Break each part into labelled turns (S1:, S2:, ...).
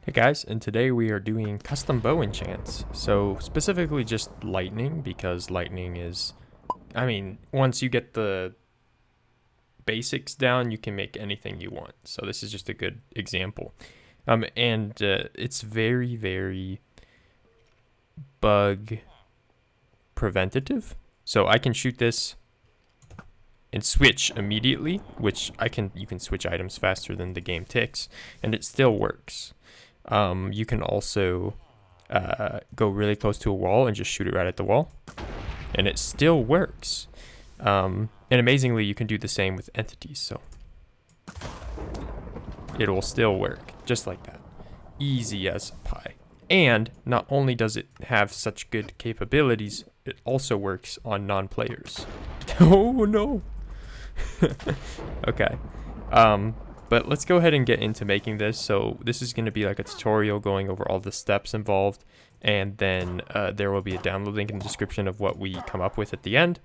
S1: Hey guys, and today we are doing custom bow enchants. So specifically just lightning, because lightning is, once you get the basics down, you can make anything you want. So this is just a good example. It's very, very bug preventative. So I can shoot this and switch immediately, which you can switch items faster than the game ticks, and it still works. You can also go really close to a wall and just shoot it right at the wall, and it still works. And amazingly, you can do the same with entities, so it will still work just like that, easy as pie. And not only does it have such good capabilities, it also works on non-players. Oh no. Okay. But let's go ahead and get into making this. So this is going to be like a tutorial going over all the steps involved, and then there will be a download link in the description of what we come up with at the end,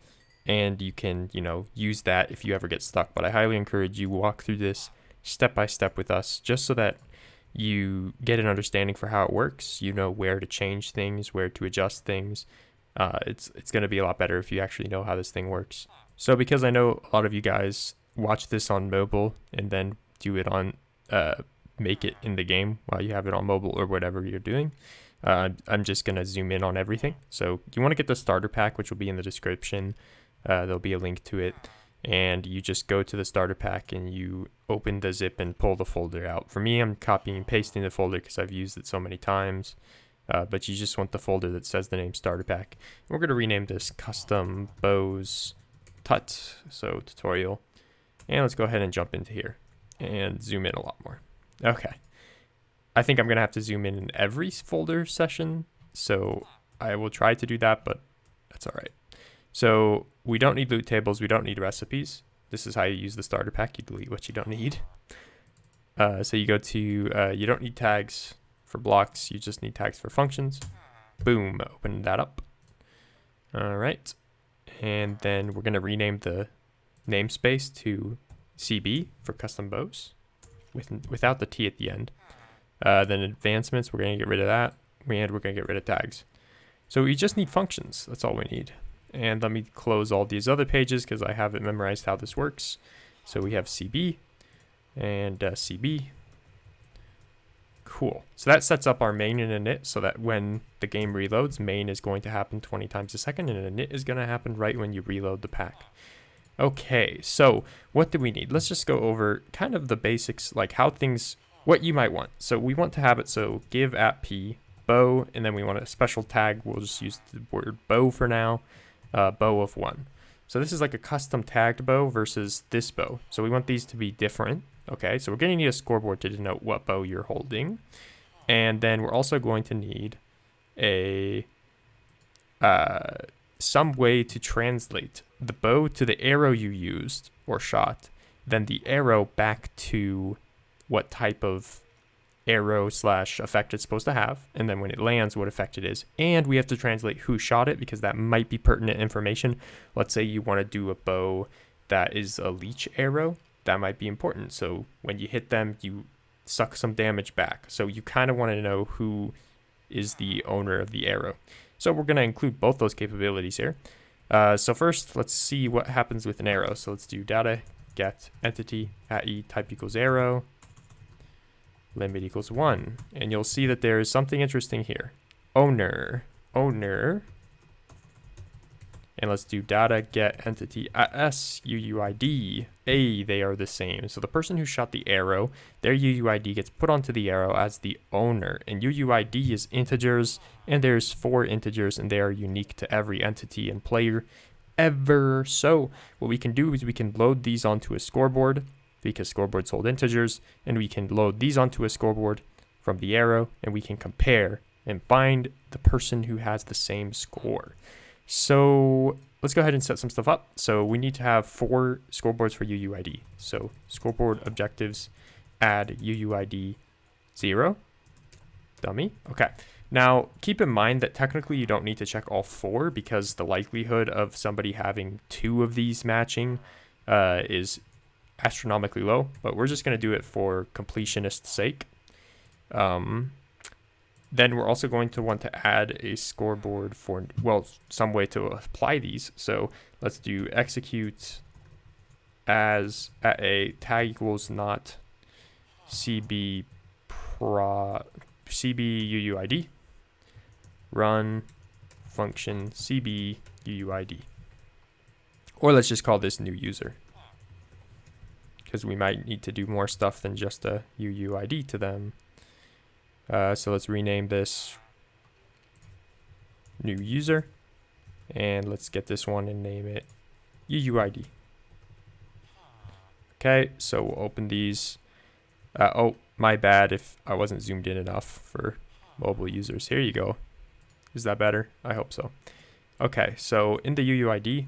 S1: and you can, use that if you ever get stuck. But I highly encourage you walk through this step by step with us, just so that you get an understanding for how it works. You know where to change things, where to adjust things. It's going to be a lot better if you actually know how this thing works. So because I know a lot of you guys watch this on mobile and then do it on make it in the game while you have it on mobile or whatever you're doing, I'm just gonna zoom in on everything. So you want to get the starter pack, which will be in the description. There'll be a link to it, and you just go to the starter pack and you open the zip and pull the folder out. For me, I'm copying and pasting the folder because I've used it so many times, but you just want the folder that says the name starter pack. We're gonna rename this custom bows tut, so tutorial. And let's go ahead and jump into here and zoom in a lot more. Okay. I think I'm going to have to zoom in every folder session, so I will try to do that, but that's all right. So we don't need loot tables. We don't need recipes. This is how you use the starter pack. You delete what you don't need. So you go to, you don't need tags for blocks. You just need tags for functions. Boom. Open that up. All right. And then we're going to rename the namespace to CB for custom bows without the T at the end. Then advancements, we're going to get rid of that, and we're going to get rid of tags. So we just need functions. That's all we need. And let me close all these other pages because I haven't memorized how this works. So we have CB and CB. Cool. So that sets up our main and init so that when the game reloads, main is going to happen 20 times a second, and init is going to happen right when you reload the pack. Okay, so what do we need? Let's just go over kind of the basics, like how things, what you might want. So we want to have it, so give at p bow, and then we want a special tag. We'll just use the word bow for now, bow of 1. So this is like a custom tagged bow versus this bow. So we want these to be different. Okay, so we're going to need a scoreboard to denote what bow you're holding. And then we're also going to need a some way to translate the bow to the arrow you used or shot, then the arrow back to what type of arrow / effect it's supposed to have, and then when it lands, what effect it is. And we have to translate who shot it, because that might be pertinent information. Let's say you want to do a bow that is a leech arrow. That might be important. So when you hit them, you suck some damage back. So you kind of want to know who is the owner of the arrow. So we're going to include both those capabilities here. So first, let's see what happens with an arrow. So let's do data get entity at e type equals arrow, limit equals 1. And you'll see that there is something interesting here. Owner. And let's do data get entity as UUID. They are the same. So the person who shot the arrow, their UUID gets put onto the arrow as the owner. And UUID is integers, and there's 4 integers, and they are unique to every entity and player ever. So what we can do is we can load these onto a scoreboard, because scoreboards hold integers, and we can load these onto a scoreboard from the arrow, and we can compare and find the person who has the same score. So let's go ahead and set some stuff up. So we need to have 4 scoreboards for UUID. So scoreboard objectives, add UUID 0, dummy. Okay. Now keep in mind that technically you don't need to check all 4, because the likelihood of somebody having 2 of these matching is astronomically low, but we're just going to do it for completionist's sake. Then we're also going to want to add a scoreboard for, well, some way to apply these. So let's do execute as at a tag equals not cb UUID, run function cb UUID. Or let's just call this new user, because we might need to do more stuff than just a UUID to them. So let's rename this new user, and let's get this one and name it UUID. Okay, so we'll open these. Oh, my bad if I wasn't zoomed in enough for mobile users. Here you go. Is that better? I hope so. Okay, so in the UUID,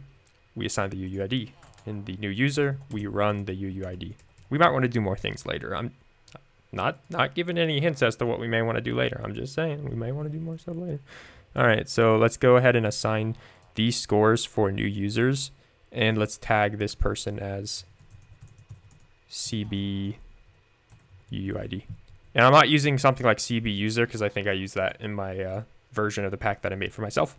S1: we assign the UUID. In the new user, we run the UUID. We might want to do more things later. I'm not giving any hints as to what we may want to do later. I'm just saying we may want to do more stuff later. All right, so let's go ahead and assign these scores for new users, and let's tag this person as CB UUID. And I'm not using something like CB user because I think I used that in my version of the pack that I made for myself.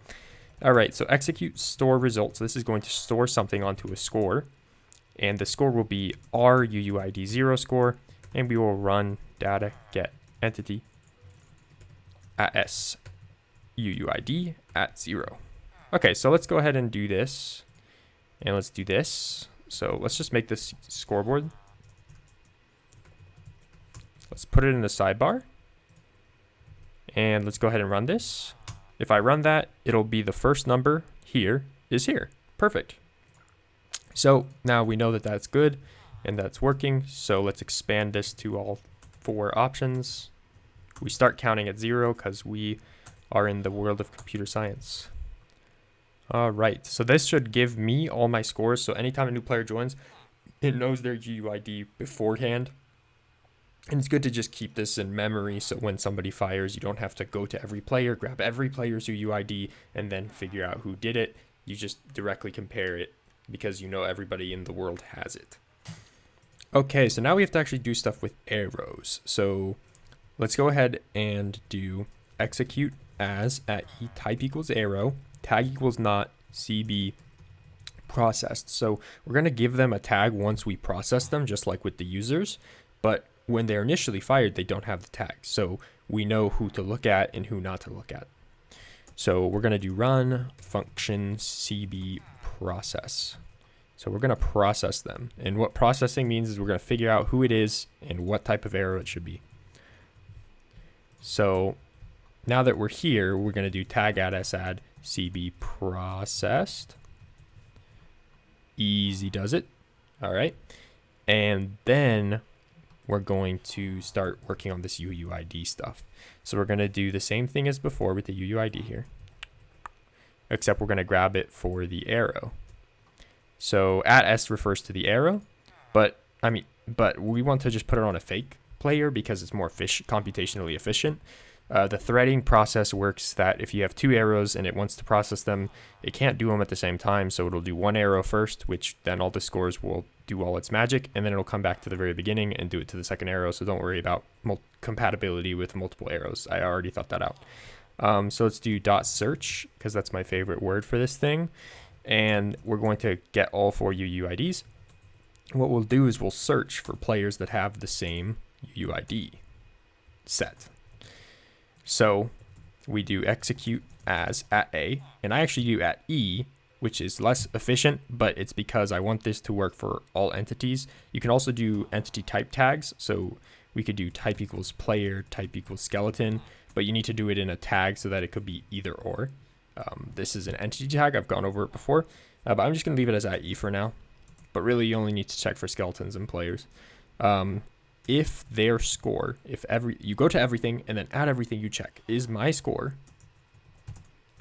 S1: All right, so execute store results. This is going to store something onto a score, and the score will be our UUID 0 score, and we will run data get entity at s UUID at 0. Okay, so let's go ahead and do this, and let's do this. So let's just make this scoreboard. Let's put it in the sidebar, and let's go ahead and run this. If I run that, it'll be the first number here is here. Perfect. So now we know that that's good and that's working. So let's expand this to all 4 options. We start counting at 0 because we are in the world of computer science. All right, so this should give me all my scores. So anytime a new player joins, it knows their UUID beforehand. And it's good to just keep this in memory, so when somebody fires, you don't have to go to every player, grab every player's UUID, and then figure out who did it. You just directly compare it because you know everybody in the world has it. Okay, so now we have to actually do stuff with arrows. So let's go ahead and do execute as at e type equals arrow, tag equals not CB processed. So we're going to give them a tag once we process them, just like with the users, but when they're initially fired, they don't have the tag. So we know who to look at and who not to look at. So we're going to do run function CB process. So we're going to process them. And what processing means is we're going to figure out who it is and what type of arrow it should be. So now that we're here, we're going to do tag add s add CB processed. Easy does it. All right. And then we're going to start working on this UUID stuff. So we're going to do the same thing as before with the UUID here, except we're going to grab it for the arrow. So at s refers to the arrow, but we want to just put it on a fake player because it's more computationally efficient. The threading process works that if you have 2 arrows and it wants to process them, it can't do them at the same time. So it'll do 1 arrow first, which then all the scores will do all its magic, and then it'll come back to the very beginning and do it to the second arrow. So don't worry about compatibility with multiple arrows. I already thought that out. So let's do .search because that's my favorite word for this thing. And we're going to get all 4 UUIDs. What we'll do is we'll search for players that have the same UUID set. So we do execute as at A, and I actually do at E, which is less efficient, but it's because I want this to work for all entities. You can also do entity type tags. So we could do type equals player, type equals skeleton, but you need to do it in a tag so that it could be either or. This is an entity tag. I've gone over it before, but I'm just going to leave it as at E for now. But really, you only need to check for skeletons and players. If their score, you go to everything and then add everything you check, is my score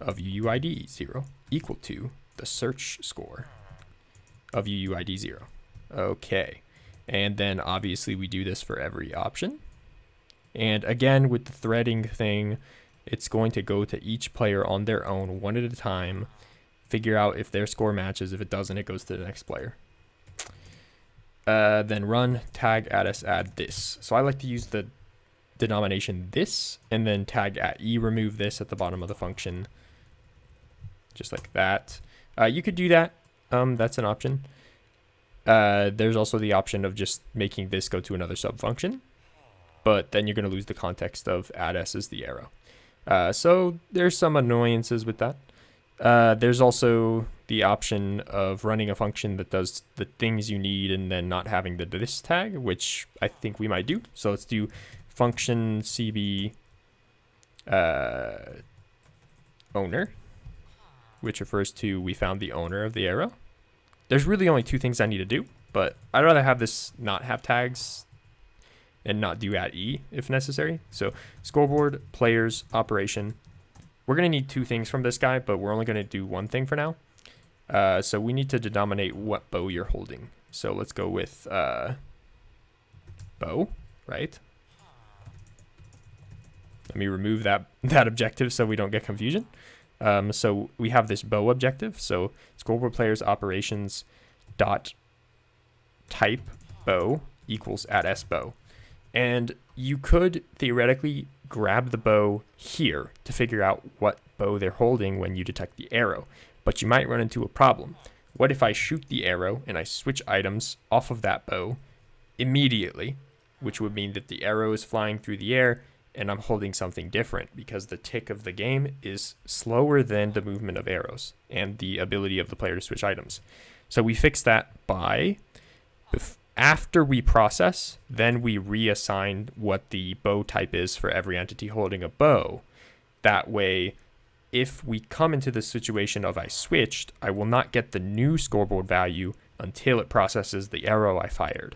S1: of UUID 0 equal to the search score of UUID 0. Okay, and then obviously we do this for every option. And again, with the threading thing, it's going to go to each player on their own, one at a time, figure out if their score matches. If it doesn't, it goes to the next player. Then run tag add s add this. So I like to use the denomination this, and then tag at e remove this at the bottom of the function, just like that. You could do that. That's an option. There's also the option of just making this go to another sub function, but then you're going to lose the context of add s as the arrow. So there's some annoyances with that. There's also the option of running a function that does the things you need and then not having the this tag, which I think we might do. So let's do function cb owner, which refers to we found the owner of the arrow. There's really only two things I need to do, but I'd rather have this not have tags and not do at e if necessary. So scoreboard, players, operation. We're going to need two things from this guy, but we're only going to do one thing for now. So we need to denominate what bow you're holding. So let's go with bow, right? Let me remove that objective so we don't get confusion. So we have this bow objective. So scoreboard players operations dot type bow equals at s bow. And you could theoretically grab the bow here to figure out what bow they're holding when you detect the arrow. But you might run into a problem. What if I shoot the arrow and I switch items off of that bow immediately, which would mean that the arrow is flying through the air and I'm holding something different because the tick of the game is slower than the movement of arrows and the ability of the player to switch items. So we fix that by, after we process, then we reassign what the bow type is for every entity holding a bow. That way, if we come into the situation of I switched, I will not get the new scoreboard value until it processes the arrow I fired.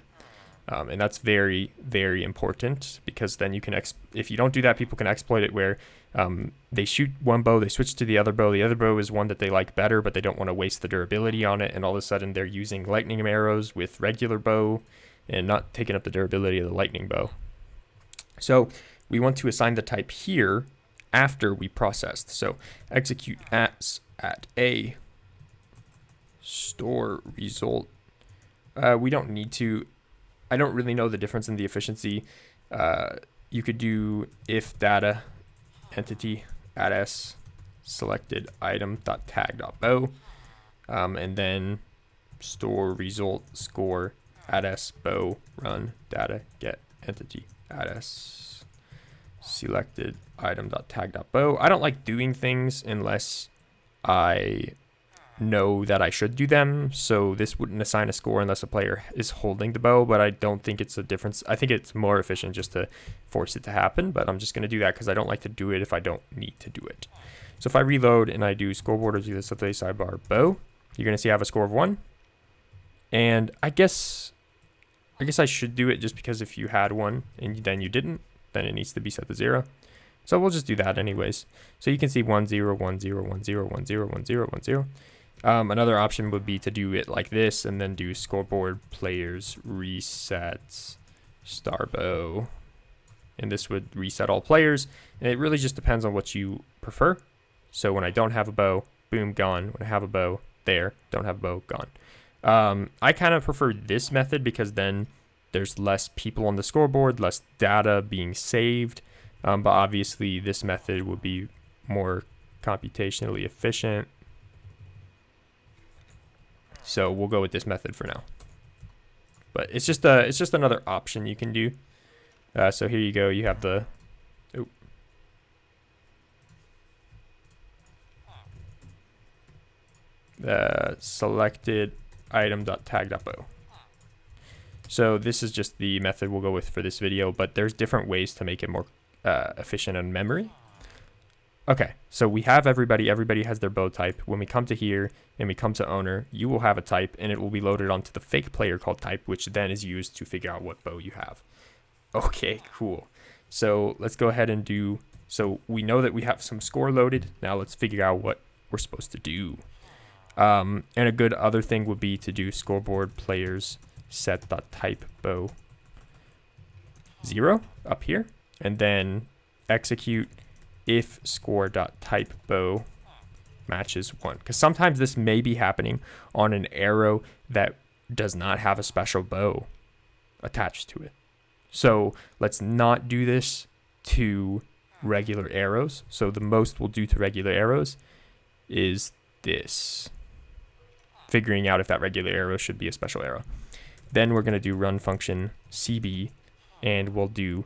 S1: And that's very, very important because then you can, if you don't do that, people can exploit it where they shoot one bow, they switch to the other bow. The other bow is one that they like better, but they don't want to waste the durability on it. And all of a sudden they're using lightning arrows with regular bow and not taking up the durability of the lightning bow. So we want to assign the type here after we processed. So execute as at a store result. We don't need to. I don't really know the difference in the efficiency. You could do if data entity add s selected item dot tag dot bow, and then store result score add s bow run data get entity add s selected item dot tag dot bow. I don't like doing things unless I know that I should do them, so this wouldn't assign a score unless a player is holding the bow, but I don't think it's a difference. I think it's more efficient just to force it to happen, but I'm just going to do that because I don't like to do it if I don't need to do it. So if I reload and I do scoreboard or do the display sidebar bow, you're going to see I have a score of 1. And I guess I should do it just because if you had one and then you didn't, then it needs to be set to 0. So we'll just do that anyways. So you can see 1 0 1 0 1 0 1 0 1 0 1 0. Another option would be to do it like this and then do scoreboard players resets star bow, and this would reset all players, and it really just depends on what you prefer. So when I don't have a bow, boom, gone. When I have a bow, there, don't have a bow, gone. I kind of prefer this method because then there's less people on the scoreboard, less data being saved, but obviously this method would be more computationally efficient. So we'll go with this method for now. But it's just another option you can do. So here you go. You have the selected item.tag.bow. So this is just the method we'll go with for this video, but there's different ways to make it more efficient in memory. Okay, so we have everybody has their bow type. When we come to here and we come to owner, you will have a type and it will be loaded onto the fake player called type, which then is used to figure out what bow you have. Okay, cool. So let's go ahead and do, so we know that we have some score loaded. Now let's figure out what we're supposed to do. And a good other thing would be to do scoreboard players set.type bow 0 up here, and then execute if score.type bow matches 1, because sometimes this may be happening on an arrow that does not have a special bow attached to it. So let's not do this to regular arrows. So the most we'll do to regular arrows is this, figuring out if that regular arrow should be a special arrow. Then we're going to do run function cb, and we'll do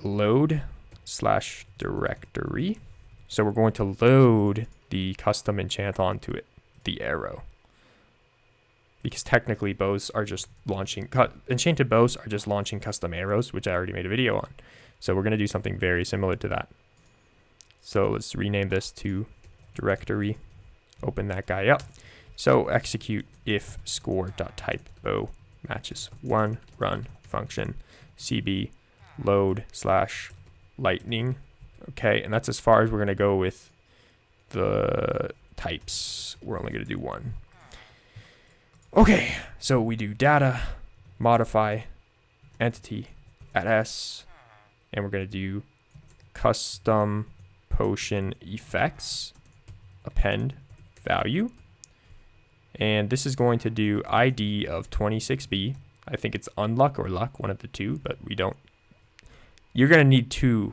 S1: load / directory. So we're going to load the custom enchant onto it, the arrow. Because technically bows are just launching, enchanted bows are just launching custom arrows, which I already made a video on. So we're going to do something very similar to that. So let's rename this to directory, open that guy up. So execute if score.type bow matches 1, run function cb load / lightning. Okay, and that's as far as we're going to go with the types. We're only going to do 1. Okay, so we do data, modify, entity at s, and we're going to do custom potion effects, append value. And this is going to do ID of 26B. I think it's unluck or luck, one of the two, but we don't. You're going to need 2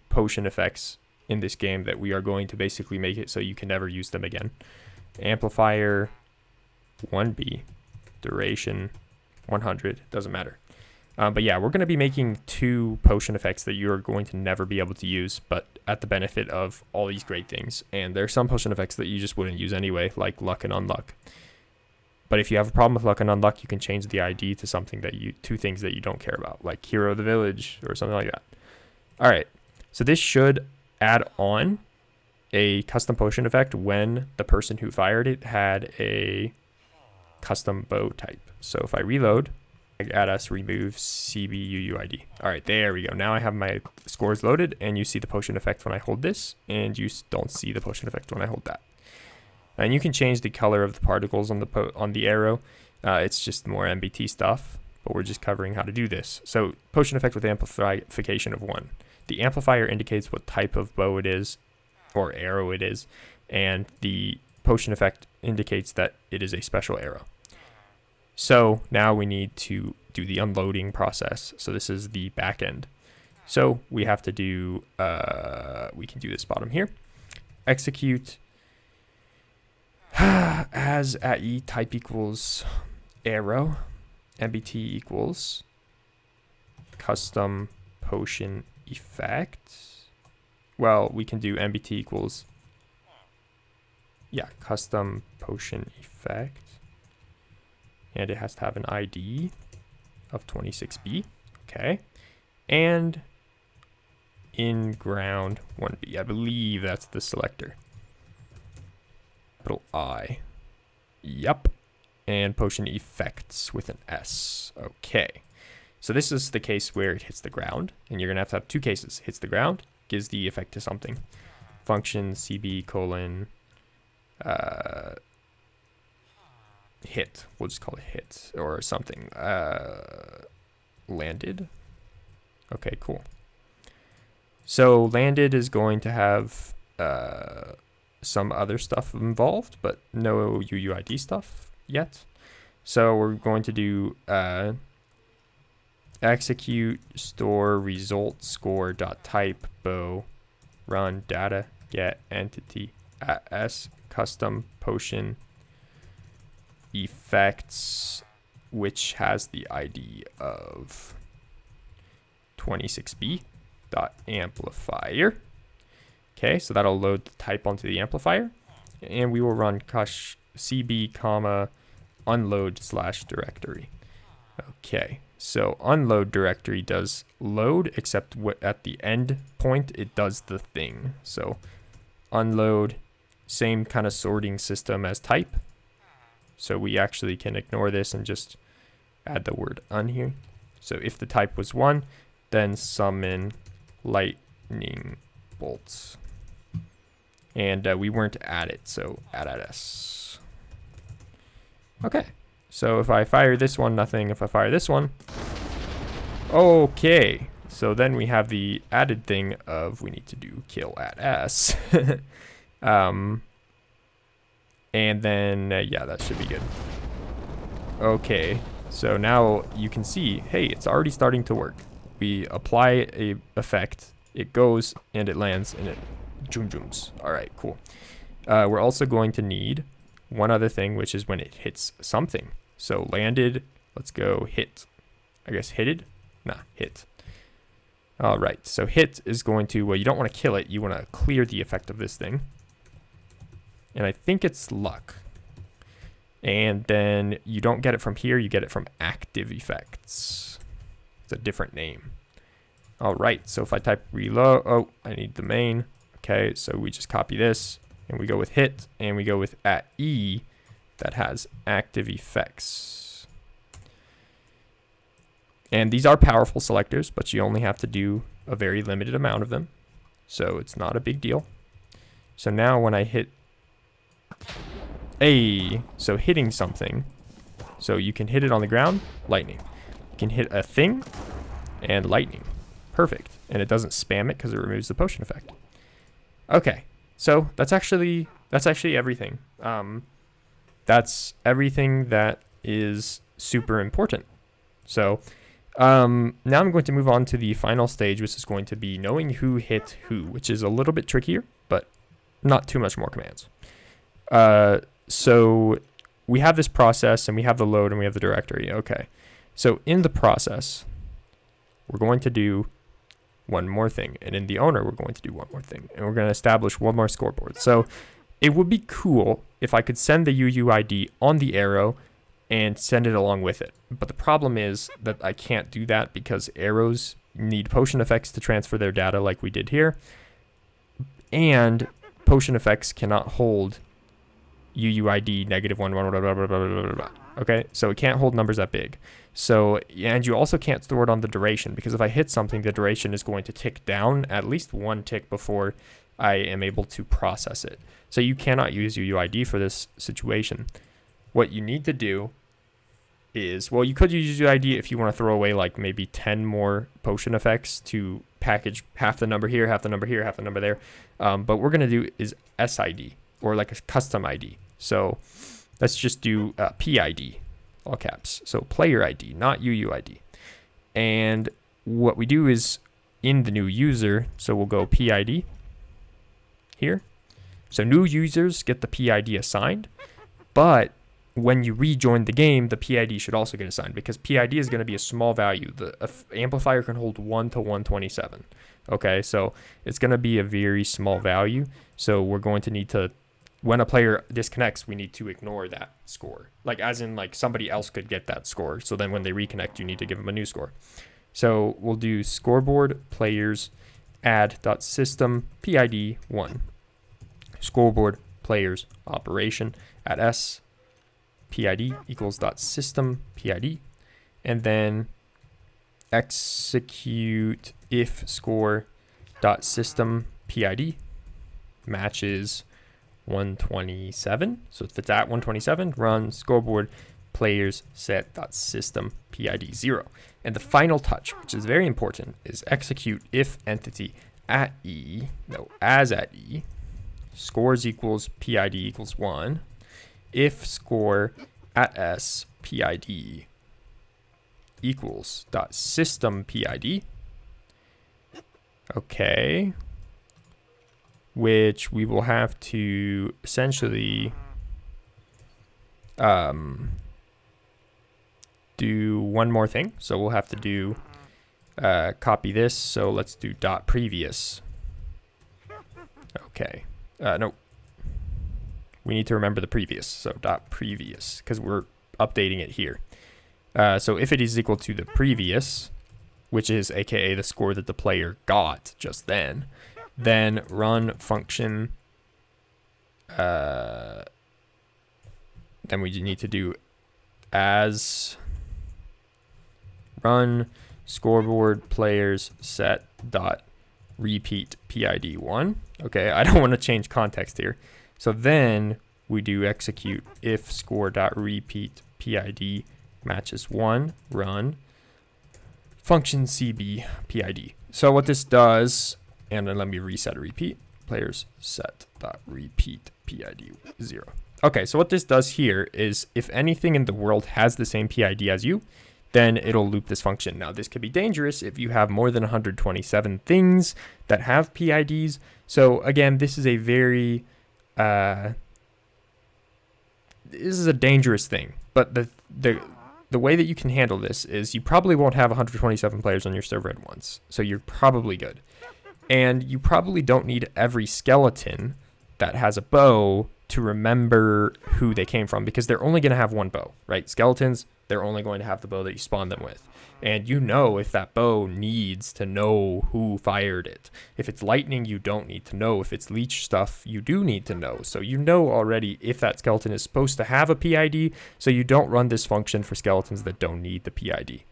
S1: potion effects in this game that we are going to basically make it so you can never use them again. Amplifier 1B, duration 100, doesn't matter. But yeah, we're going to be making 2 potion effects that you're going to never be able to use, but at the benefit of all these great things. And there are some potion effects that you just wouldn't use anyway, like luck and unluck. But if you have a problem with luck and unluck, you can change the ID to something that 2 things that you don't care about, like hero of the village or something like that. All right, so this should add on a custom potion effect when the person who fired it had a custom bow type. So if I reload, add us, remove CBUUID. All right, there we go. Now I have my scores loaded, and you see the potion effect when I hold this, and you don't see the potion effect when I hold that. And you can change the color of the particles on the arrow. It's just more MBT stuff, but we're just covering how to do this. So potion effect with amplification of 1. The amplifier indicates what type of bow it is, or arrow it is, and the potion effect indicates that it is a special arrow. So now we need to do the unloading process. So this is the back end. So we have to do, we can do this bottom here. Execute as at e type equals arrow, MBT equals custom potion effect. Well, we can do MBT equals, yeah, custom potion effect. And it has to have an ID of 26B. Okay. And in ground 1B. I believe that's the selector. Little I. Yep. And potion effects with an S. Okay. So this is the case where it hits the ground. And you're going to have 2 cases. Hits the ground, gives the effect to something. Function CB : hit. We'll just call it hit or something. Landed. Okay, cool. So landed is going to have some other stuff involved, but no UUID stuff yet. So we're going to do execute store result score dot type bow run data get entity at s custom potion effects, which has the ID of 26B dot amplifier. Okay, so that'll load the type onto the amplifier, and we will run cb comma unload / directory. Okay, so unload directory does load, except at the end point it does the thing. So unload, same kind of sorting system as type. So we actually can ignore this and just add the word un here. So if the type was 1, then summon lightning bolts. And we weren't at it, so add at s. Okay, so if I fire this one, nothing. If I fire this one, okay. So then we have the added thing of we need to do kill at s. And then, yeah, that should be good. Okay, so now you can see, hey, it's already starting to work. we apply a effect, it goes and it lands and it jooms. All right, cool. We're also going to need one other thing, which is when it hits something. So landed, let's go hit. I guess hitted? Nah, hit. All right, so hit is going to, well, you don't want to kill it. You want to clear the effect of this thing. And I think it's luck. And then you don't get it from here. You get it from active effects. It's a different name. All right, so if I type reload, oh, I need the main. Okay, so we just copy this and we go with hit and we go with @e that has active effects. And these are powerful selectors, but you only have to do a very limited amount of them. So it's not a big deal. So now when I hit A, so hitting something, so you can hit it on the ground, lightning. You can hit a thing and lightning. Perfect. And it doesn't spam it because it removes the potion effect. Okay, so that's actually everything. That's everything that is super important. So now I'm going to move on to the final stage, which is going to be knowing who hit who, which is a little bit trickier, but not too much more commands. So we have this process and we have the load and we have the directory. Okay, so in the process, we're going to do one more thing, and in the owner we're going to do one more thing, and we're going to establish one more scoreboard. So it would be cool if I could send the UUID on the arrow and send it along with it, but the problem is that I can't do that because arrows need potion effects to transfer their data like we did here, and potion effects cannot hold UUID -1 blah, blah, blah, blah, blah, blah. Okay, so it can't hold numbers that big. So, and you also can't store it on the duration, because if I hit something, the duration is going to tick down at least one tick before I am able to process it. So you cannot use UUID for this situation. What you need to do is, well, you could use UUID if you want to throw away like maybe 10 more potion effects to package half the number here, half the number here, half the number there. But what we're going to do is SID, or like a custom ID. So let's just do PID, all caps. So player ID, not UUID. And what we do is in the new user, so we'll go PID here. So new users get the PID assigned, but when you rejoin the game, the PID should also get assigned, because PID is going to be a small value. The amplifier can hold 1 to 127. Okay, so it's going to be a very small value. So we're going to need to, when a player disconnects, we need to ignore that score. Like as in like somebody else could get that score. So then when they reconnect, you need to give them a new score. So we'll do scoreboard players add.system PID 1. Scoreboard players operation at S PID equals .system PID, and then execute if score .system PID matches 127. So if it's at 127, run scoreboard players set.system PID 0. And the final touch, which is very important, is execute if entity at E, no, as at E, scores equals PID equals 1. If score at S PID equals .system PID. Okay. Which we will have to essentially do one more thing. So we'll have to do copy this. So let's do .previous. Okay. No. We need to remember the previous. So .previous, because we're updating it here. So if it is equal to the previous, which is aka the score that the player got just then run function. Then we need to do as run scoreboard players set dot repeat PID 1. Okay, I don't want to change context here. So then we do execute if score dot repeat PID matches 1, run function CB PID. So what this does, and then let me reset repeat, players set dot repeat PID 0. Okay, so what this does here is if anything in the world has the same PID as you, then it'll loop this function. Now, this could be dangerous if you have more than 127 things that have PIDs. So again, this is a very, this is a dangerous thing, but the way that you can handle this is you probably won't have 127 players on your server at once. So you're probably good. And you probably don't need every skeleton that has a bow to remember who they came from, because they're only going to have one bow, right? Skeletons, they're only going to have the bow that you spawn them with. And you know if that bow needs to know who fired it. If it's lightning, you don't need to know. If it's leech stuff, you do need to know. So you know already if that skeleton is supposed to have a PID, so you don't run this function for skeletons that don't need the PID.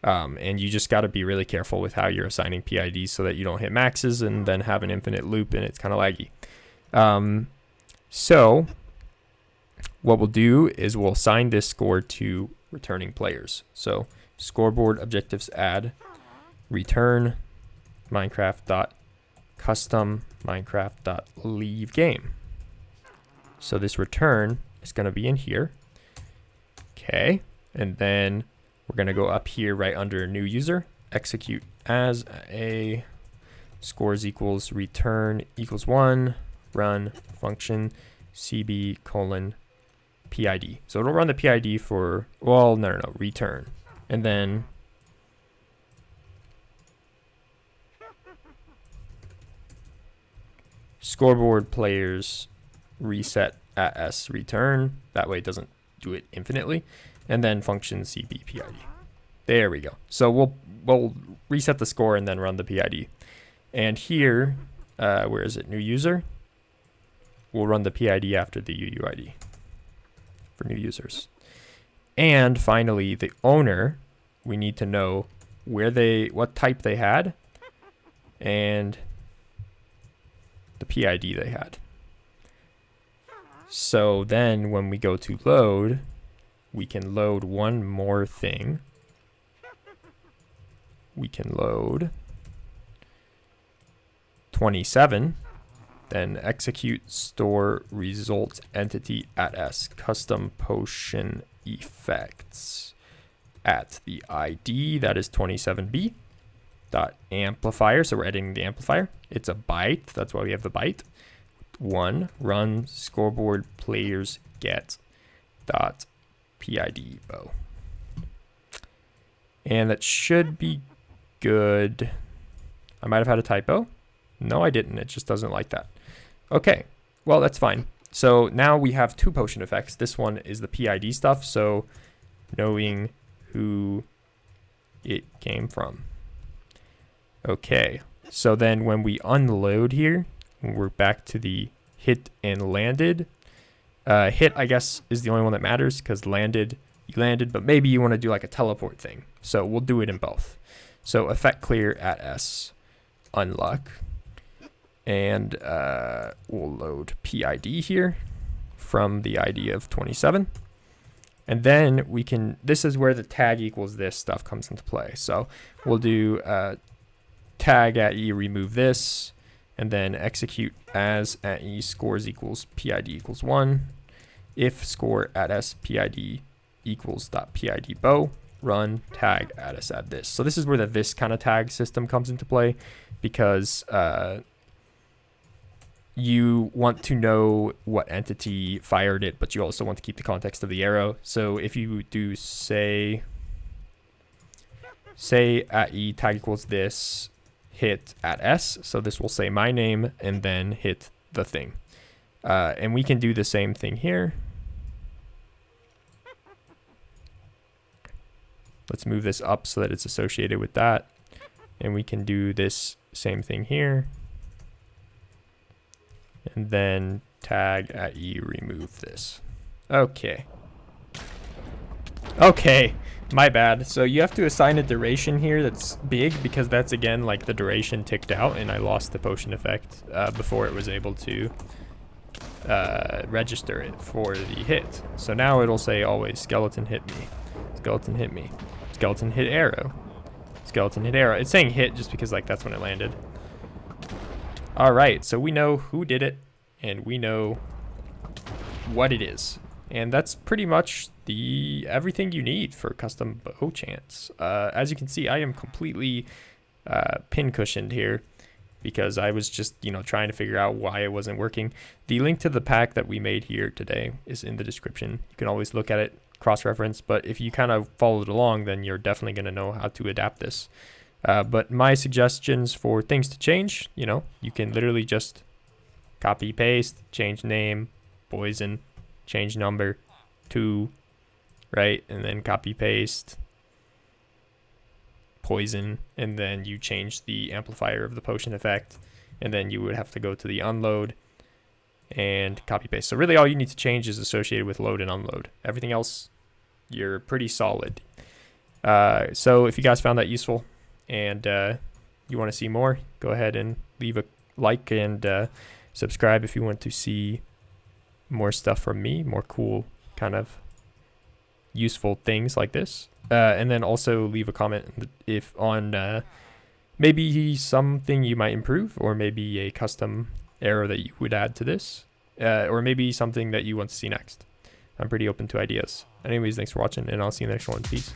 S1: And you just got to be really careful with how you're assigning PIDs so that you don't hit maxes and then have an infinite loop and it's kind of laggy. So what we'll do is we'll assign this score to returning players. So scoreboard objectives add return Minecraft.custom Minecraft.leave game. So this return is going to be in here. Okay. And then we're going to go up here right under new user, execute as a scores equals return equals 1, run function cb colon PID. So it'll run the PID for, well, no, return. And then scoreboard players reset at s return. That way it doesn't do it infinitely. And then function cb PID. There we go. So we'll reset the score and then run the PID. And here, where is it? New user. We'll run the PID after the UUID for new users. And finally, the owner, we need to know what type they had and the PID they had. So then when we go to load, we can load one more thing. We can load 27, then execute store result entity at s custom potion effects at the ID that is 27b dot amplifier. So we're editing the amplifier. It's a byte. That's why we have the byte. 1 run scoreboard players get dot PID bow. And that should be good. I might have had a typo. No, I didn't. It just doesn't like that. Okay, well, that's fine. So now we have 2 potion effects. This one is the PID stuff, so knowing who it came from. Okay, so then when we unload here, we're back to the hit and landed. Hit, I guess, is the only one that matters because landed, you landed, but maybe you want to do like a teleport thing. So we'll do it in both. So effect clear at s unlock. And we'll load PID here from the ID of 27. And then we can, this is where the tag equals this stuff comes into play. So we'll do tag at e remove this, and then execute as at e scores equals PID equals 1. If score at s PID equals dot PID bow, run tag at s add this. So this is where the this kind of tag system comes into play, because you want to know what entity fired it, but you also want to keep the context of the arrow. So if you do say at e tag equals this, hit at s, so this will say my name and then hit the thing. And we can do the same thing here. Let's move this up so that it's associated with that. And we can do this same thing here. And then tag at e remove this. Okay. Okay, my bad. So you have to assign a duration here that's big, because that's again like the duration ticked out and I lost the potion effect before it was able to register it for the hit. So now it'll say always skeleton hit me, skeleton hit me, skeleton hit arrow, skeleton hit arrow. It's saying hit just because like that's when it landed. All right, so we know who did it and we know what it is. And that's pretty much everything you need for custom bow chants. As you can see, I am completely pin cushioned here because I was just, trying to figure out why it wasn't working. The link to the pack that we made here today is in the description. You can always look at it, cross-reference, but if you kind of followed along, then you're definitely going to know how to adapt this. But my suggestions for things to change, you can literally just copy, paste, change name, poison, change number to, right? And then copy, paste, poison, and then you change the amplifier of the potion effect, and then you would have to go to the unload and copy paste. So really all you need to change is associated with load and unload. Everything else, you're pretty solid. So if you guys found that useful and you want to see more, go ahead and leave a like and subscribe if you want to see more stuff from me, more cool kind of useful things like this. And then also leave a comment if on maybe something you might improve, or maybe a custom error that you would add to this, or maybe something that you want to see next. I'm pretty open to ideas. Anyways, thanks for watching, and I'll see you in the next one. Peace.